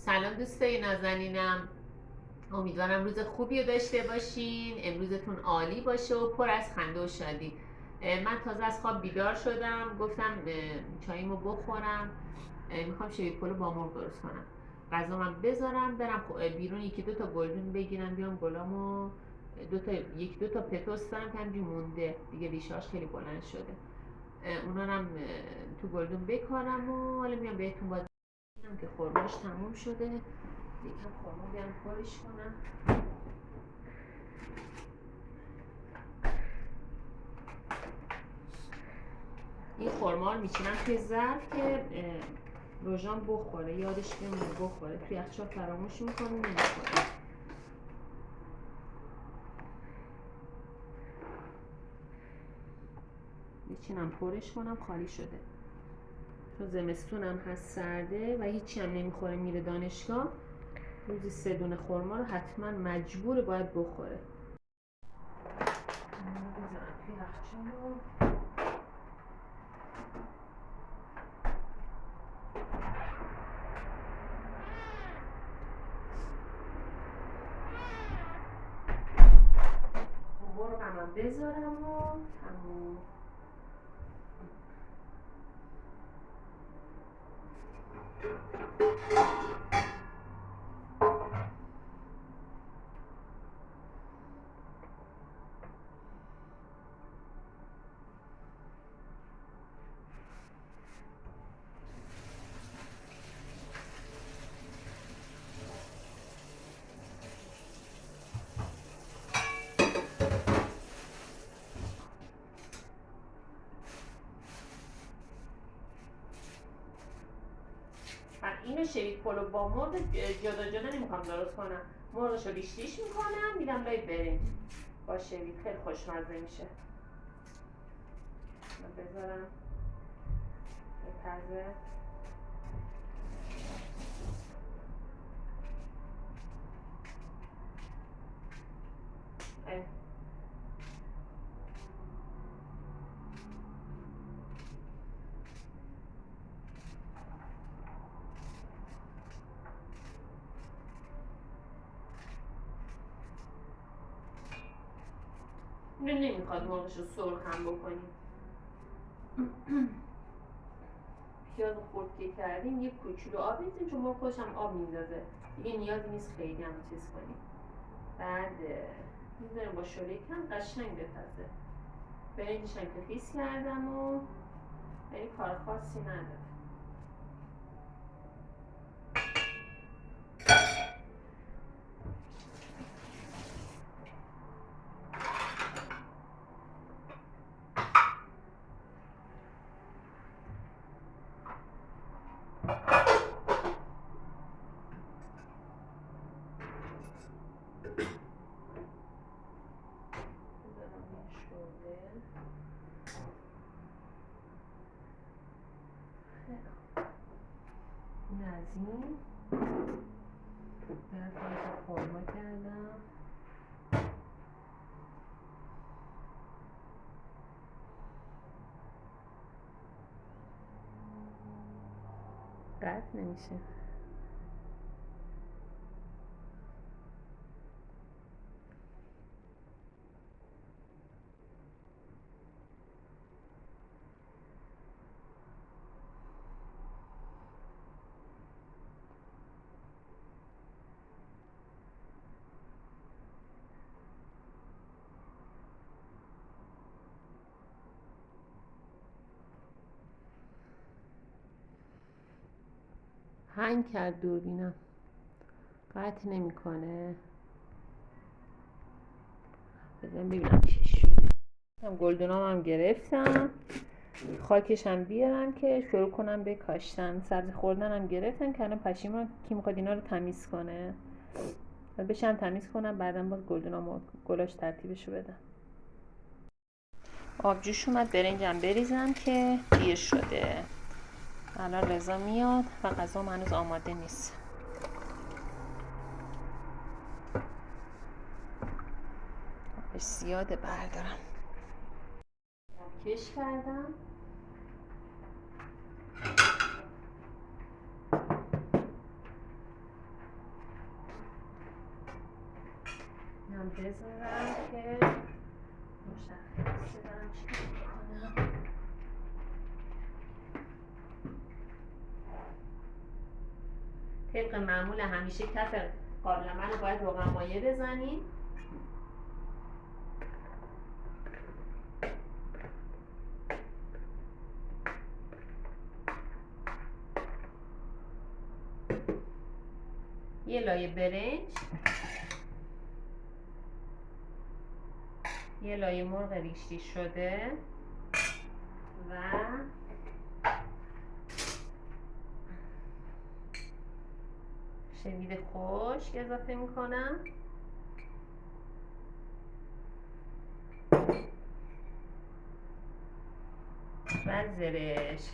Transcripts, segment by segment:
سلام دوستای نازنینم، امیدوارم روز خوبی رو داشته باشین. امروزتون عالی باشه و پر از خنده و شادی. من تازه از خواب بیدار شدم، گفتم چاییمو بخورم. میخوام شوید پلو با مرغ درست کنم. غذامم بذارم برم بیرون، یکی دو تا گلدون بگیرم بیام گلامو یکی دو تا پتوس دارم که همینجوری مونده دیگه، ریشاش خیلی بلند شده. اونا رو هم تو گلدون بکارم و حالا میام بهتون باز که خورماش تموم شده. یکم خورما بیارم پرش کنم. این خورما رو میچینم توی ظرف که روژان بخوره، یادش بمونه بخوره. توی یخچال فراموش میکنه نمیخوره. میچینم پرش کنم، خالی شده. چون زمستونم هست سرده و هیچی هم نمیخوره میره دانشگاه، روزی 3 دونه خورما رو حتما مجبوره باید بخوره. بذارم توی یخچال. مرغم هم بذارم و تموم. اینو شوید پلو با مرغ جدا جدا نمیخوام درست کنم. مرغشو ریش ریش میکنم میدم لای برنج با شوید، خیلی خوشمزه میشه. من بذارم تازه. اینو نمیخواد مرغشو سرخ هم بکنیم. پیاز خرد که کردیم یه کوچولو آب میزیم، چون مرغ خودش هم آب میندازه دیگه، نیازی نیست خیلی هم چیز کنیم. بعد میذاریم با شوره کم قشنگ بپزه. برنجش هم که خیس کردم و یعنی کار خاصی نداره. این از این برم خورما کردم. قطع نمیشه. هنگ کرد دوربینم، قطع نمیکنه. بذارم ببینم چی شده. هم گلدونام هم گرفتم، خاکش هم بیارم که شروع کنم به کاشتن. سبزی خوردن هم گرفتم که الان پشیمون کی میخواد اینا رو تمیز کنه و بشم تمیز کنم، بعدم باز گلدونام گلاش ترتیبشو بدم. آبجوش اومد، برنجم بریزم که دیر شده. الان رضا میاد و غذام هنوز آماده نیست. آبش زیاده، بردارم. کش کردم. بذارم که مشخصه دارم چی میکنم. طبق معمول همیشه کف قابلمه رو باید روغن مایع بزنیم. یه لایه برنج، یه لایه مرغ ریشی شده و شوید خشک اضافه میکنم و زرشک.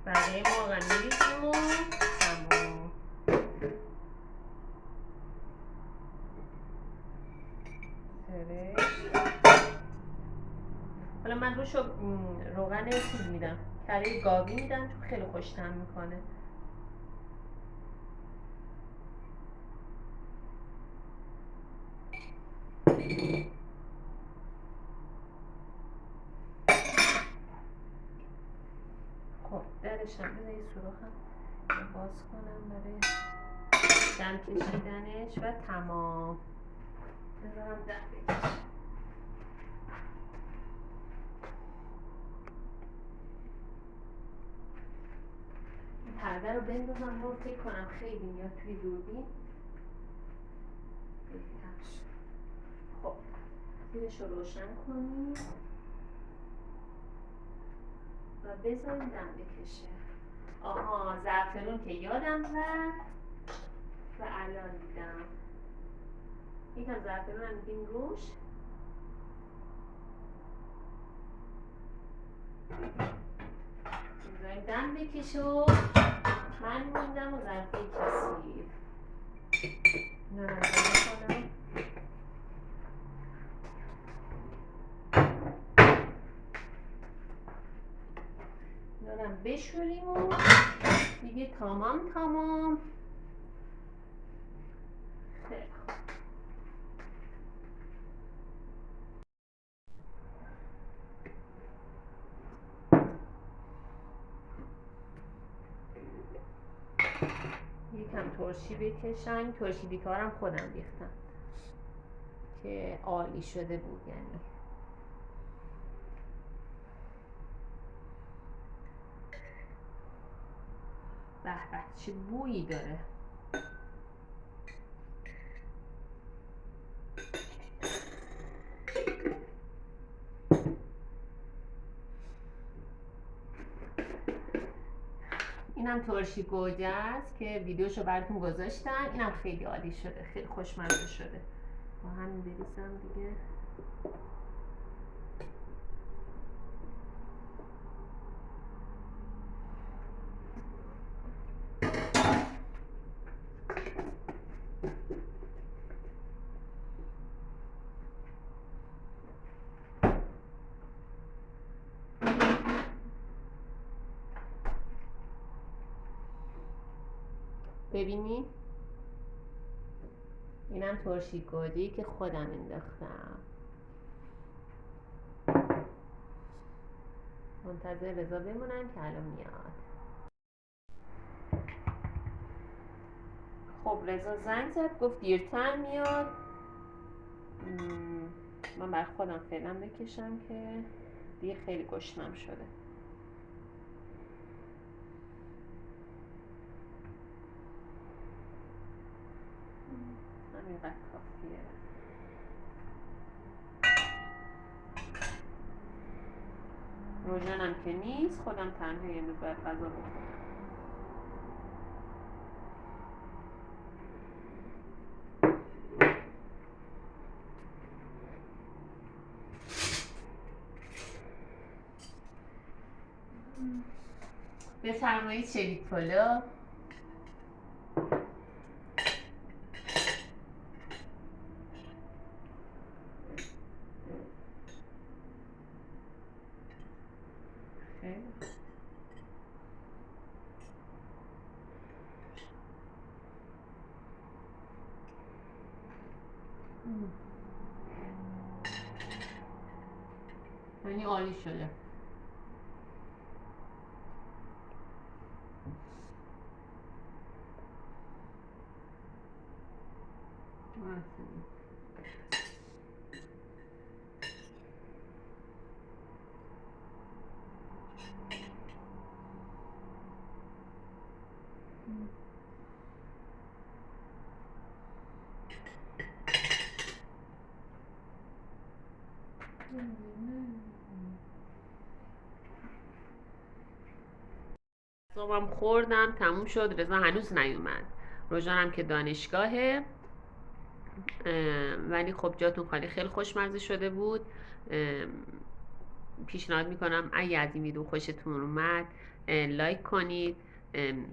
بقیه مرغ میریزیم و تمام. حالا من روشو روغن چیز میدم، کره گاوی میدم چون خیلی خوش طعم میکنه. خب درشم بذار یه سوراخم باز کنم برای دم کشیدنش و تمام. بذارم دم بکشه. این پرده رو بندازم رو فکر کنم خیلی میاد توی دوربین. خب زیرش رو روشن کنیم و بذاریم دم بکشه. آها زعفرون که یادم رفت و الان دیدم. یکم زعفرون هم میدیم روش. میذاریم دم بکشه و من موندم و ظرفه کثیف. اینا رو جمع کنم. اینا رو بشوریم و دیگه تمام. خیلی خوب. یکم ترشی بکشم. ترشی بیکارم خودم ریختم که عالی شده بود. یعنی به به چه بویی داره. اینم ترشی گوجه است که ویدیوشو براتون گذاشتم. اینم خیلی عالی شده، خیلی خوشمزه شده. با همین بریزم دیگه. ببینی اینم ترشی گوجه‌ای که خودم انداختم. منتظر رضا بمونم که الان میاد. خب رضا زنگ زد گفت دیرتر میاد. من بر خودم فعلا بکشم که دیگه خیلی گشنم شده. همینقدر کافیه. روژنم که نیست، خودم تنها یه امروز باید غذا بخورم. بفرمایید شوید پلو. یعنی عالی شده. صبحم خوردم تموم شد. رضا هنوز نیومد. روژانم که دانشگاهه، ولی خب جاتون خالی. خیلی خوشمزه شده بود. پیشنهاد میکنم اگه از این ویدیو خوشتون اومد لایک کنید،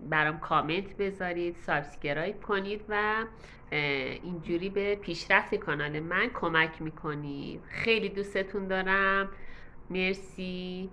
برام کامنت بذارید، سابسکرایب کنید و اینجوری به پیشرفت کانال من کمک میکنید. خیلی دوستتون دارم. مرسی.